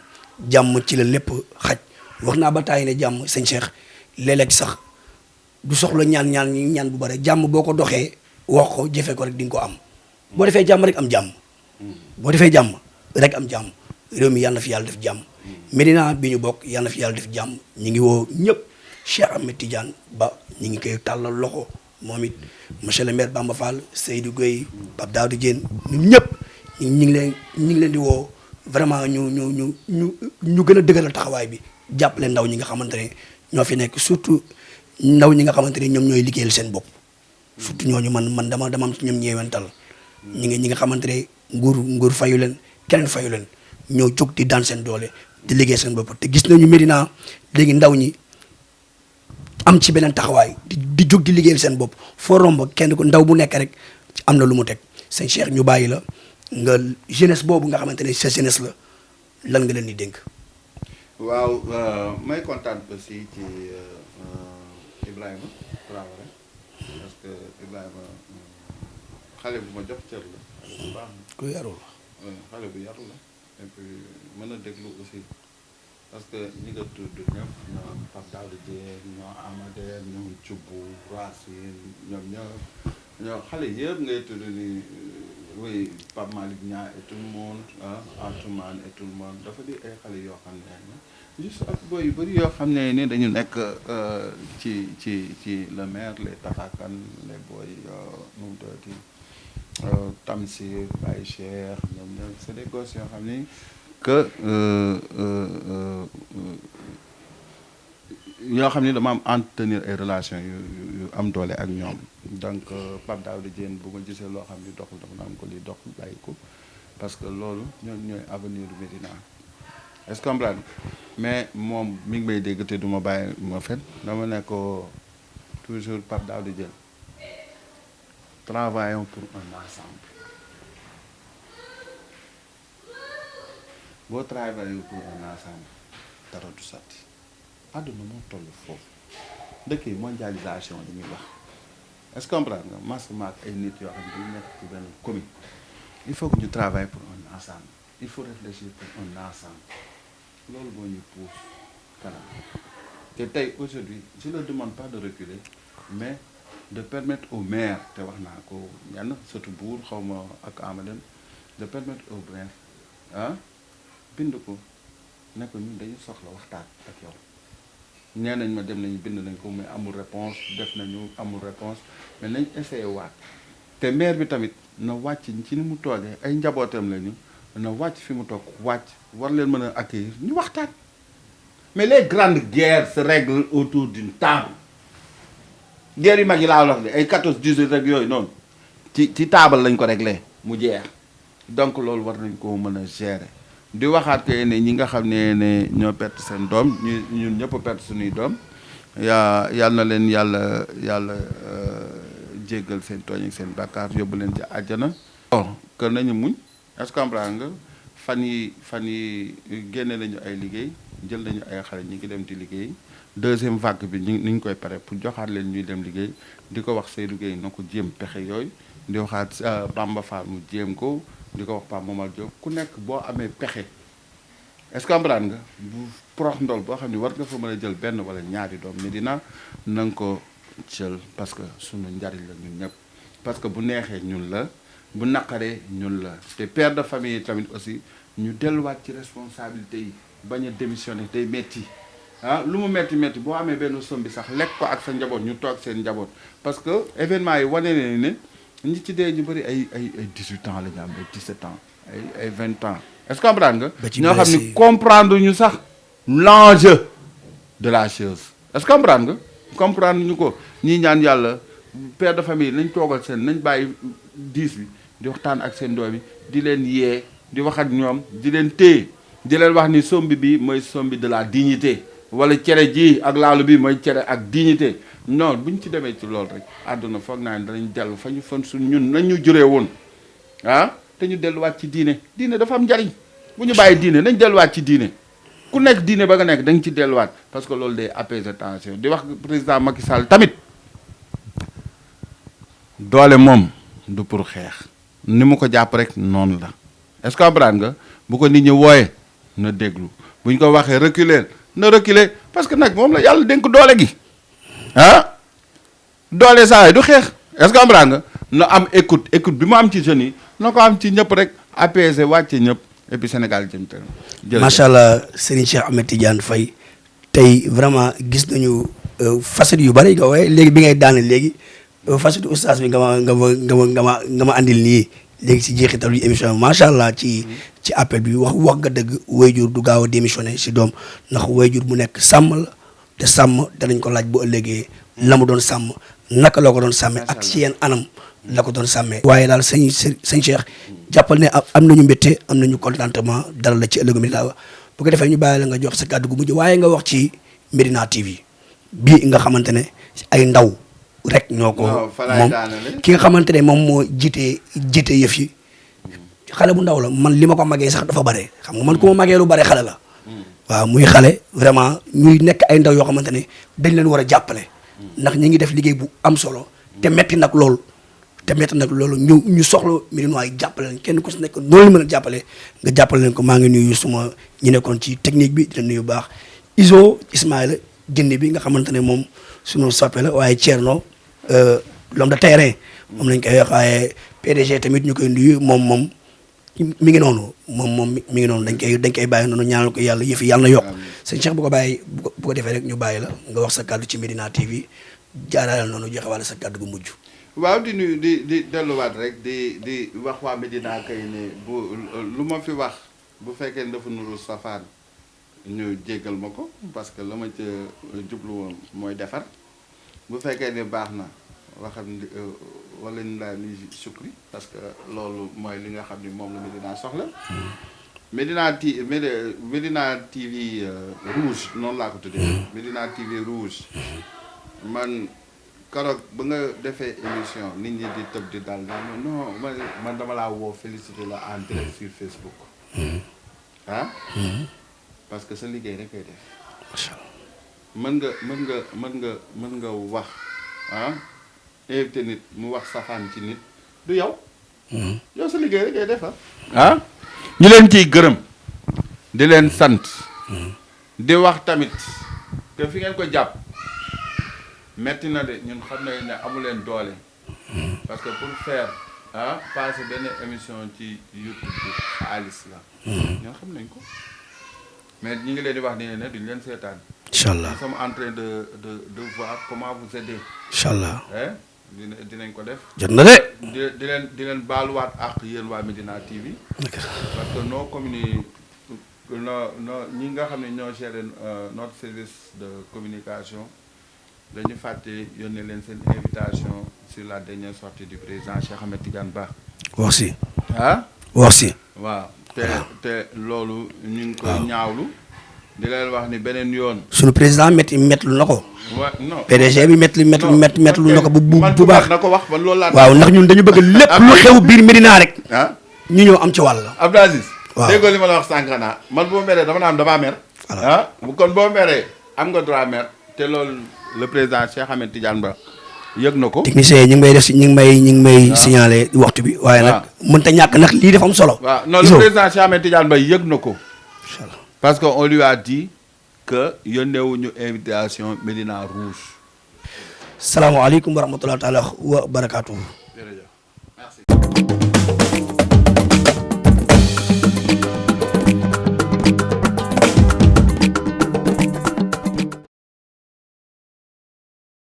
jàmm ci la lépp xaj wax naa ba taay ne jàmm sëñ Cheikh léeg-léeg sax du soxla ñaan bu bare jàmm boo ko doxee wax ko jëfee ko rek di nga ko am boo defee jàmm rek am jàmm boo defee jàmm rek am jàmm réew mi yàlla na fi yàlla def jàmm Médina bi ñu bokk yàlla na fi yàlla def jàmm ñu ngi woo ñëpp Cheikh Ahmed Tidiane Ba ñu ngi koy tàllal loxo moom it monsieur le maire Bamba Fall Seydou Gueye Pape Daouda Diène ñun ñëpp ñu ngi leen di woo vraiment ñu gën a dëgëral taxawaay bi jàppale ndaw ñi nga xamante ne ñoo fi nekk surtout ndaw ñi nga xamante ne ñoom ñooy liggéeyal seen bopp surtout ñooñu man dama am ci ñoom ñeewental ñi nga xamante ne nguur fayu leen keneen fayu leen ñoo jóg di daan seen doole di liggéey seen bopp te gis nañu Médina léegi ndaw ñi am ci beneen taxawaay di jóg di liggéeyal seen bopp foo romb kenn ku ndaw bu nekk rek am na lu mu teg sëñ Cheikh ñu bàyyi la nga jeunesse boobu nga xamante ne sa jeunesse la lan nga leen di dénk.
waaw may kontaan aussi ci Ibrahima Traoré parce que Ibrahima xale bu ma jox cër la xale bu baax na.
ku yarul la.
xale bu yaru la et puis mën a déglu aussi parce que ñi nga tudd ñëpp ñoo Pape Daouda Diène ñoo Amadou ñoom Thioub Racine ñoo xale yëpp ngay tudd ni oui Pape Malick Niang et tout le monde Atoumane et tout le monde dafa di ay xale yoo xam ne juste ak boy yu bëri yoo xam ne ni dañu nekk ci le maire les Tafakan les boy nu mu tuddati Tamsir Baye Cheikh ñoom c'est des gosses yoo xam ni que yoo xam ni dama am entretenir ay relations yu am doole ak ñoom donc Pape Daouda Diène bu ma gisee loo xam ni doxul dafa naan ko lii doxul bàyyi ko parce que loolu ñooy avenir du Médina est-ce que comprendre mais moom mi ngi may dégg te du ma bàyyi ma fen dama ne ko toujours Pape Daouda Diène travaillons pour un ensemble boo travaillons pour un ensemble dara du sotti àdduna moo toll foofu dëkk yi mondialisation li ñuy wax est-ce que comprendre nga massement ak ay nit yoo xam ne dañu nekk ci benn commune il faut que ñu travaille pour un ensemble il faut réfléchir pour un ensemble loolu moo ñu pousse kanam te tey aujourd'hui je ne demande pas de reculer mais de permettre au maire te wax naa ko ñenn surtout buur xaw ma ak Amadou de permettre au maire bind ko ne ko ñun dañu soxla waxtaan ak yow nee nañ ma dem nañu bind nañ ko mais amul réponse def nañu amul réponse mais nañ essayé waat te maire bi tamit na wàcc ci ni mu toogee ay njabootam lañu na wàcc fi mu toog wàcc war leen mën a accueillir ñu waxtaan mais les grandes guerres se règlent autour d'une table guerre yu mag yi laa wax de ay 14 18 rek yooyu noonu ci table lañ ko réglé mu jeex donc loolu war nañ koo mën a gérer di waxaat que ne ñi nga xam ne ñoo perte seen doom ñun ñëpp perte suñuy doom yàlla na leen yàlla jéggal seen tooñ ak seen bàkkaar yóbbu leen ci àjjana. bon que nañu muñ est-ce que comprendre nga fan yi génne nañu ay liggéey jël nañu ay xale ñi ngi dem di liggéey deuxième vague bi ni ñu koy pare pour joxaat leen ñuy dem liggéey di ko wax Seydou Gueye na ko jéem pexe yooyu di waxaat Bamba Fall mu jéem ko di ko wax Pape Momar Diop ku nekk boo amee pexe est-ce que comprendre nga bu prox ndol boo xam ne war nga fa mën a jël benn wala ñaari doom Médina na nga ko jël parce que sunu njariñ la ñun ñëpp parce que bu neexee ñun la bu naqaree ñun la te père de famille yi tamit aussi ñu delluwaat ci responsabilité yi bañ a démissionner day metti ah lu mu metti boo amee benn somme bi sax lekk ko ak sa njaboot ñu toog seen njaboot parce que événement yi wane ne ñi ci dee ñu bëri ay 18 ans la ñu am ay 17 ans ay 20 ans est-ce que comprendre nga ñoo xam ni comprendre ñu sax l'enjeu de la chose est-ce que comprendre nga comprendre ñu ko ñii ñaan yàlla père de famille nañ toogal seen nañ bàyyi 10 bi di waxtaan ak seen doom yi di leen yee di wax ak ñoom di leen téye di leen wax ni sombi bi mooy sombi de la dignité wala cere ji ak laalu bi mooy cere ak dignité non buñ ci demee ci loolu rek àdduna foog naa ne danañ dellu fa ñu fan suñ ñun nañ ñu juree woon ah te ñu delluwaat ci diine dafa am njariñ bu ñu bàyyi diine nañ delluwaat ci diine ku nekk diine ba nga nekk da nga ci delluwaat parce que loolu day apaiser tension di wax président Macky Sall tamit doole moom du pour xeex ni mu ko jàpp rek noonu la est-ce que comprendre nga bu ko nit ñi wooyee na déglu bu ñu ko waxee reculer na reculer parce que nag moom la yàlla dénk doole gi ah doole saa yi du xeex est-ce que comprendre nga na am écoute bi mu am ci jeunes yi na ko am ci ñëpp rek apaiser wàcce ñëpp et puis Sénégal jëm te
macha allah Serigne Cheikh Ahmed Tidiane Faye tey vraiment gis nañu facette yu bari nga waaye léegi bi ngay daane léegi facette oustaz bi nga ma andil nii léegi si jeexitalu émission macha allah ci appel bi wax nga dëgg wayjur du gaaw a démissionné si doom ndax wayjur bu nekk sàmm la te sàmm danañ ko laaj bu ëllëgee la mu doon sàmm naka la ko doon sàmmee ak si yenn anam la ko doon sàmmee. waaye daal sëñ Cheikh jàppal ne am nañu mbégte am nañu contentement dalal la ci ëllëgu Médina bu ko defee ñu bàyyi la nga jox sa kàddu gu mujj waaye nga wax ci Médina TV bii nga xamante ne ay ndaw rek ñoo ko moom ki nga xamante ne moom moo jiite yëf yi xale bu ndaw la man li ma ko magee sax dafa bare xam nga man ku ma magee lu bare xale la waaw muy xale vraiment ñuy nekk ay ndaw yoo xamante ne dañ leen war a jàppale ndax ñi ngi def liggéey bu am solo te metti nag loolu ñu soxla Médinois yi jàppale leen kenn ku si nekk noonu la mën a jàppale nga jàppale leen ko. maa ngi nuyu suma ñi nekkoon ci technique bi di leen nuyu baax Iso Ismaïla jënd bi nga xamante ne moom suñu soppe la waaye Thierno l'homme de terrain moom lañ koy wax waaye PDG tamit ñu koy nuyu moom mi ngi noonu mi ngi noonu dañ koy bàyyi noonu ñaanal ko yàlla yëfi yàlla na yokk sëñ Cheikh bu ko defee rek ñu bàyyi la nga wax sa kàddu ci Médina TV jaarale noonu joxe wàlla sa kàddu gu mujj.
waaw di nuyu di delluwaat rek di wax waa Médina kay ne bu lu ma fi wax bu fekkee dafa nuru safaan ñu jéggal ma ko parce que la ma ca jublu woon mooy defar bu fekkee ne baax na waxam wala ñu laa ni sukri parce que loolu mooy li nga xam ni moom la Médina soxla Médina TV rouge noonu laa ko tuddee Médina TV rouge man keroog ba nga defee émission nit ñi di tëb di dal non man dama laa woo félicité la en direct sur Facebook ah parce que sa liggéey rek koy def mën nga wax ah invité nit mu wax safaan ci nit du yow yow sa liggéey rek koy def ah ñu leen ciy gërëm di leen sant di wax tamit que fi ngeen ko jàpp metti na de ñun xam nañ ne amu leen doole parce que pour faire passer benn émission ci YouTube bi xaalis la ñun xam nañ ko mais ñi ngi leen di wax ni ne duñ leen seetaan
incha allah
nous sommes en train de voir comment vous aider
incha allah
dinañ ko def
jot na de
di leen baaluwaat ak yéen waa Médina TV parce que nos communes ñi nga xam ne ñoo gérer notre service de communication dañu fàtte yónnee leen seen invitation sur la dernière sortie du président Cheikh Ahmed Tidiane Ba.
wax si.
ah.
wax si.
waaw te loolu ñu ngi koy ñaawlu di leen wax ni beneen yoon.
suñu président méttilu na ko.
non
PDG bi méttilu na ko bu baax.
na ko wax ba loolu laa.
waaw ndax ñun dañu bëgg lépp lu xew biir Médina rek. ñu ñëw am ci wàll.
Abdou Aziz.
waaw
déggoo li ma la wax sànq naa man boo meree dama naan damaa mer. kon boo meree am nga droit mer te loolu le président Cheikh Ahmed Tidiane Ba yëg na ko.
technicien yi ñu ngi may signaler waxtu bi waaye nag mënta ñàkk nag lii dafa am solo.
waaw non le président Cheikh Ahmed Tidiane Ba yëg na ko. parce que on lui a dit que yónneewuñu invitation Médina Rouge.
salaamaaleykum wa rahmatulah taala wa barakaatu.
jërëjëf.